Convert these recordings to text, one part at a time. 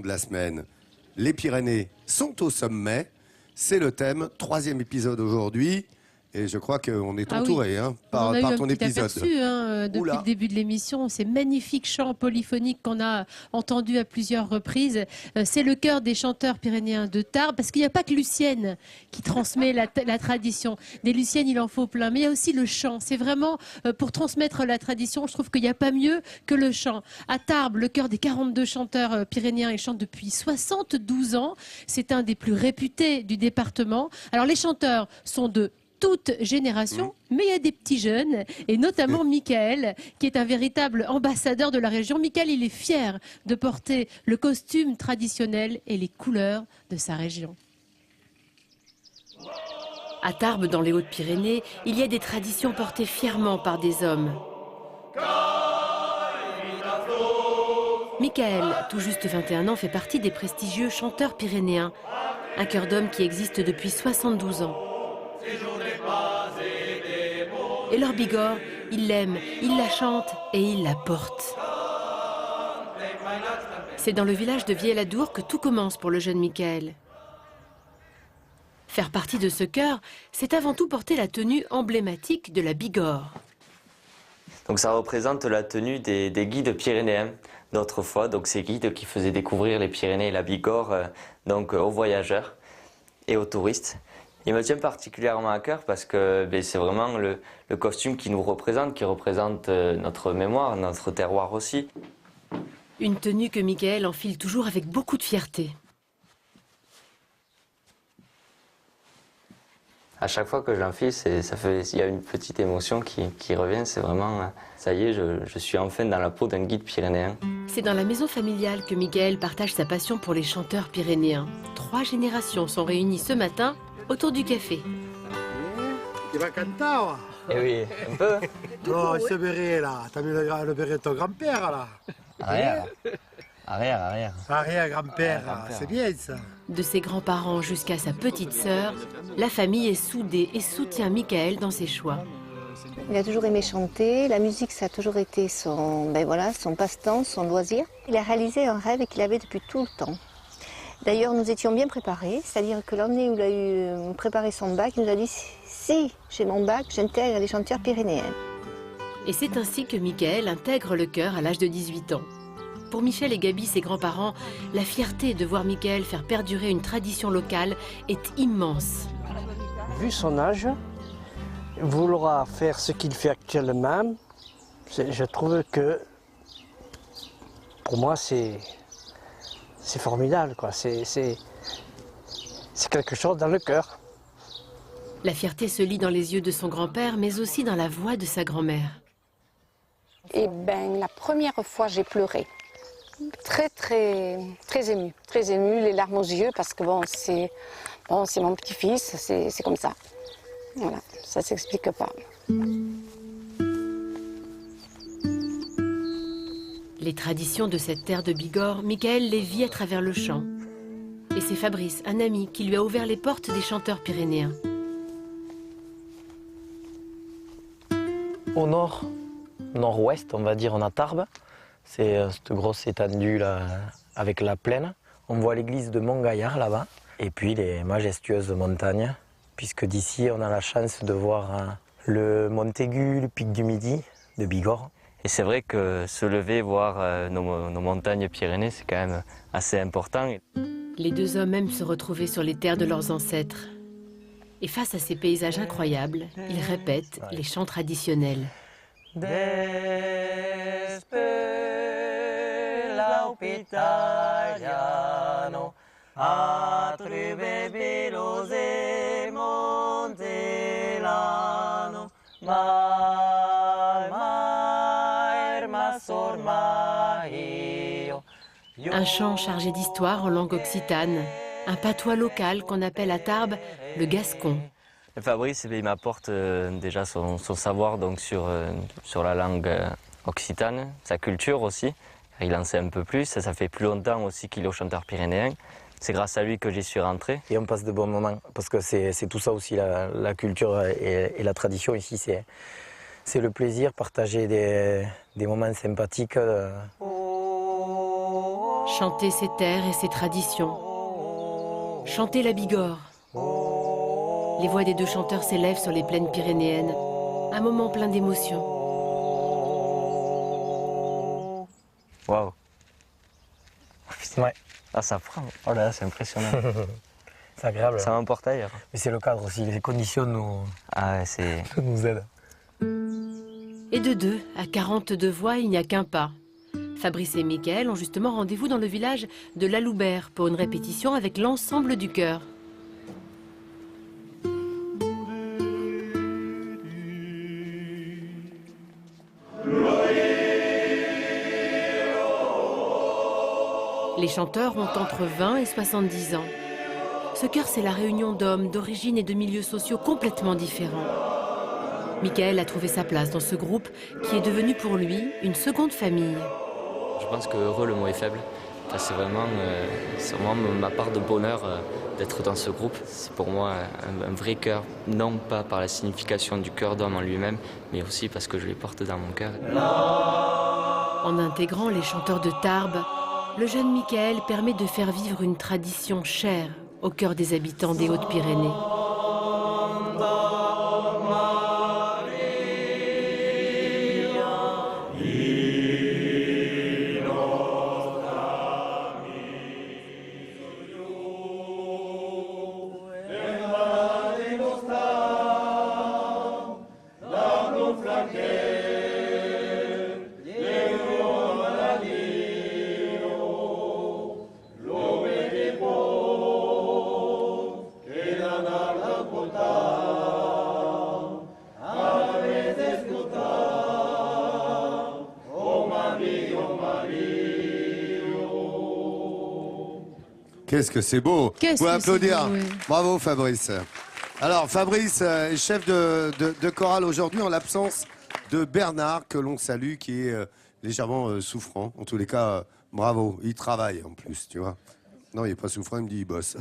de la semaine. Les Pyrénées sont au sommet. C'est le thème, 3e épisode aujourd'hui. Et je crois qu'on est entouré par ton épisode. Aperçu, depuis le début de l'émission, ces magnifiques chants polyphoniques qu'on a entendus à plusieurs reprises. C'est le cœur des chanteurs pyrénéens de Tarbes, parce qu'il n'y a pas que Lucienne qui transmet la tradition. Des Luciennes, il en faut plein, mais il y a aussi le chant. C'est vraiment pour transmettre la tradition, je trouve qu'il n'y a pas mieux que le chant. À Tarbes, le cœur des 42 chanteurs pyrénéens, ils chantent depuis 72 ans. C'est un des plus réputés du département. Alors les chanteurs sont de toute génération, mais il y a des petits jeunes, et notamment Michael, qui est un véritable ambassadeur de la région. Michael, il est fier de porter le costume traditionnel et les couleurs de sa région. À Tarbes, dans les Hautes-Pyrénées, il y a des traditions portées fièrement par des hommes. Michael, tout juste 21 ans, fait partie des prestigieux chanteurs pyrénéens. Un chœur d'hommes qui existe depuis 72 ans. Et leur Bigorre, il l'aime, il la chante et il la porte. C'est dans le village de Vielle-Adour que tout commence pour le jeune Michael. Faire partie de ce chœur, c'est avant tout porter la tenue emblématique de la Bigorre. Donc ça représente la tenue des guides pyrénéens d'autrefois, donc ces guides qui faisaient découvrir les Pyrénées et la Bigorre aux voyageurs et aux touristes. Il me tient particulièrement à cœur parce que c'est vraiment le costume qui nous représente, qui représente notre mémoire, notre terroir aussi. Une tenue que Michael enfile toujours avec beaucoup de fierté. À chaque fois que je l'enfile, il y a une petite émotion qui revient. C'est vraiment, ça y est, je suis enfin dans la peau d'un guide pyrénéen. C'est dans la maison familiale que Michael partage sa passion pour les chanteurs pyrénéens. 3 générations sont réunies ce matin autour du café. Tu vas canter? Eh oui, un peu. Oh, ce béret là, t'as mis le béret de ton grand-père là. Arrière. Arrière-grand-père, c'est bien ça. De ses grands-parents jusqu'à sa petite sœur, la famille est soudée et soutient Michael dans ses choix. Il a toujours aimé chanter, la musique ça a toujours été son passe-temps, son loisir. Il a réalisé un rêve qu'il avait depuis tout le temps. D'ailleurs, nous étions bien préparés, c'est-à-dire que l'année où il a préparé son bac, il nous a dit « Si j'ai mon bac, j'intègre les chanteurs pyrénéens ». Et c'est ainsi que Michael intègre le chœur à l'âge de 18 ans. Pour Michel et Gaby, ses grands-parents, la fierté de voir Michael faire perdurer une tradition locale est immense. Vu son âge, vouloir faire ce qu'il fait actuellement, je trouve que pour moi c'est formidable, quoi. C'est quelque chose dans le cœur. La fierté se lit dans les yeux de son grand-père, mais aussi dans la voix de sa grand-mère. Eh bien, la première fois, j'ai pleuré. Très émue. Très émue, les larmes aux yeux, parce que c'est mon petit-fils, c'est comme ça. Voilà, ça ne s'explique pas. Les traditions de cette terre de Bigorre, Michael les vit à travers le chant. Et c'est Fabrice, un ami, qui lui a ouvert les portes des chanteurs pyrénéens. Au nord-ouest, on va dire, on a Tarbes. C'est cette grosse étendue là, avec la plaine. On voit l'église de Montgaillard là-bas. Et puis les majestueuses montagnes, puisque d'ici on a la chance de voir le Montaigu, le pic du Midi de Bigorre. Et c'est vrai que se lever, voir nos montagnes Pyrénées, c'est quand même assez important. Les deux hommes aiment se retrouver sur les terres de leurs ancêtres. Et face à ces paysages incroyables, ils répètent les chants traditionnels. Un chant chargé d'histoire en langue occitane, un patois local qu'on appelle à Tarbes le gascon. Fabrice, il m'apporte déjà son savoir donc, sur la langue occitane, sa culture aussi. Il en sait un peu plus, ça fait plus longtemps aussi qu'il est au chanteur pyrénéen. C'est grâce à lui que j'y suis rentré. Et on passe de bons moments, parce que c'est tout ça aussi, la culture et la tradition ici. C'est le plaisir, partager des moments sympathiques. Chanter ses terres et ses traditions. Chanter la Bigorre. Les voix des deux chanteurs s'élèvent sur les plaines pyrénéennes. Un moment plein d'émotions. Waouh. Ouais. Ah, ça prend. Oh là là, c'est impressionnant. C'est agréable. Ça m'emporte ailleurs. Mais c'est le cadre aussi, les conditions Ah ouais, c'est... nous aident. Et de deux, à 42 voix, il n'y a qu'un pas. Fabrice et Mickaël ont justement rendez-vous dans le village de Laloubert pour une répétition avec l'ensemble du chœur. Les chanteurs ont entre 20 et 70 ans. Ce chœur, c'est la réunion d'hommes, d'origines et de milieux sociaux complètement différents. Mickaël a trouvé sa place dans ce groupe qui est devenu pour lui une seconde famille. Je pense que heureux, le mot est faible. Enfin, c'est vraiment ma part de bonheur d'être dans ce groupe. C'est pour moi un vrai cœur, non pas par la signification du cœur d'homme en lui-même, mais aussi parce que je les porte dans mon cœur. En intégrant les chanteurs de Tarbes, le jeune Mickaël permet de faire vivre une tradition chère au cœur des habitants des Hautes-Pyrénées. Qu'est-ce que c'est beau. Vous pouvez applaudir. Oui. Bravo Fabrice. Alors Fabrice est chef de chorale aujourd'hui en l'absence de Bernard que l'on salue qui est légèrement souffrant. En tous les cas, bravo. Il travaille en plus, tu vois. Non, il n'est pas souffrant, il me dit il bosse.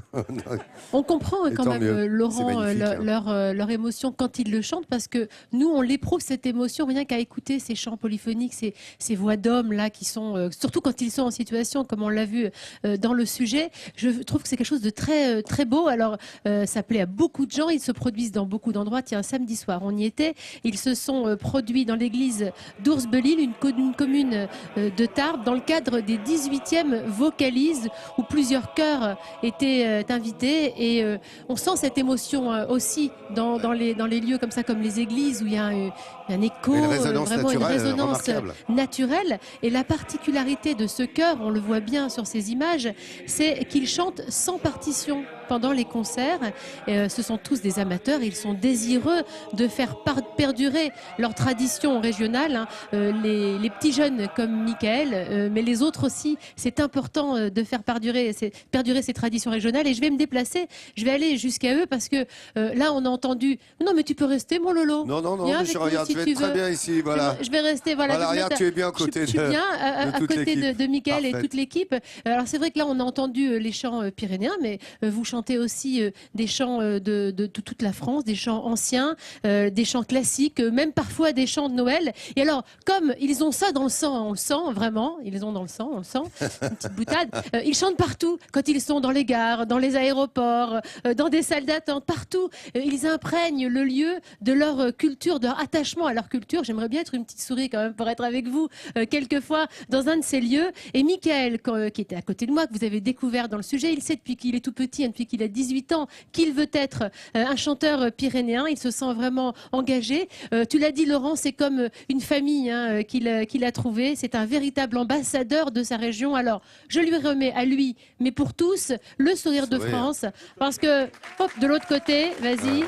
On comprend quand même, Laurent, leur émotion quand ils le chantent, parce que nous, on l'éprouve cette émotion rien qu'à écouter ces chants polyphoniques, ces voix d'hommes là qui sont, surtout quand ils sont en situation, comme on l'a vu dans le sujet. Je trouve que c'est quelque chose de très, très beau. Alors, ça plaît à beaucoup de gens. Ils se produisent dans beaucoup d'endroits. Tiens, samedi soir, on y était. Ils se sont produits dans l'église d'Ours-Belil, une commune de Tarbes, dans le cadre des 18e vocalises, où plusieurs chœurs étaient invités et on sent cette émotion aussi dans les lieux comme ça, comme les églises où il y a un écho, vraiment une résonance naturelle. Et la particularité de ce chœur, on le voit bien sur ces images, c'est qu'ils chantent sans partition pendant les concerts. Ce sont tous des amateurs, ils sont désireux de faire perdurer leur tradition régionale. Les petits jeunes comme Mickaël, mais les autres aussi, c'est important de faire perdurer ces traditions régionales. Et je vais me déplacer, je vais aller jusqu'à eux parce que là on a entendu. Non mais tu peux rester mon Lolo. Non, mais je regarde, si tu es très bien ici, voilà. Je vais rester, voilà. Voilà, regarde, tu es bien à côté je suis bien à côté de Mickaël et toute l'équipe. Alors c'est vrai que là on a entendu les chants pyrénéens, mais vous chantez aussi des chants de toute la France, des chants anciens, des chants classiques, même parfois des chants de Noël. Et alors, comme ils ont ça dans le sang, on le sent vraiment, ils ont dans le sang, on le sent, une petite boutade, ils chantent partout, quand ils sont dans les gares, dans les aéroports, dans des salles d'attente, partout. Ils imprègnent le lieu de leur culture, de leur attachement à leur culture. J'aimerais bien être une petite souris quand même pour être avec vous quelquefois dans un de ces lieux. Et Mickaël, qui était à côté de moi, que vous avez découvert dans le sujet, il sait depuis qu'il est tout petit, depuis qu'il a 18 ans, qu'il veut être un chanteur pyrénéen. Il se sent vraiment engagé. Tu l'as dit, Laurent, c'est comme une famille qu'il a trouvée. C'est un véritable ambassadeur de sa région. Alors, je lui remets à lui, mais pour tous, le sourire de France. Parce que, hop, de l'autre côté, vas-y.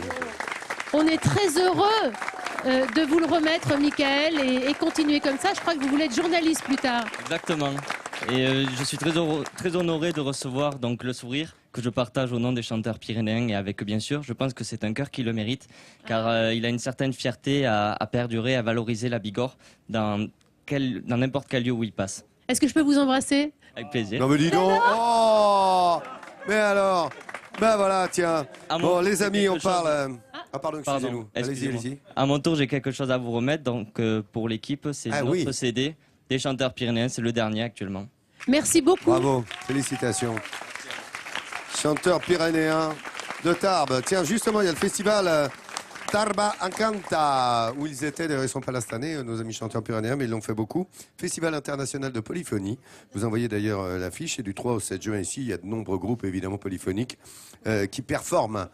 On est très heureux de vous le remettre, Mickaël, et continuer comme ça. Je crois que vous voulez être journaliste plus tard. Exactement. Et je suis très honoré de recevoir donc le sourire que je partage au nom des chanteurs pyrénéens et avec, bien sûr, je pense que c'est un cœur qui le mérite, car il a une certaine fierté à perdurer, à valoriser la Bigorre dans n'importe quel lieu où il passe. Est-ce que je peux vous embrasser? Avec plaisir. Non mais dis donc. Oh, mais alors, ben voilà, tiens. Bon, les amis, on parle. Ah pardon, excusez-nous. Allez-y. À mon tour, j'ai quelque chose à vous remettre. Donc pour l'équipe, c'est notre CD des chanteurs pyrénéens. C'est le dernier actuellement. Merci beaucoup. Bravo, félicitations. Chanteur pyrénéen de Tarbes. Tiens, justement, il y a le festival Tarba Encanta, où ils étaient, d'ailleurs ils ne sont pas là cette année, nos amis chanteurs pyrénéens, mais ils l'ont fait beaucoup. Festival international de polyphonie. Vous envoyez d'ailleurs l'affiche, et du 3 au 7 juin ici, il y a de nombreux groupes évidemment polyphoniques qui performent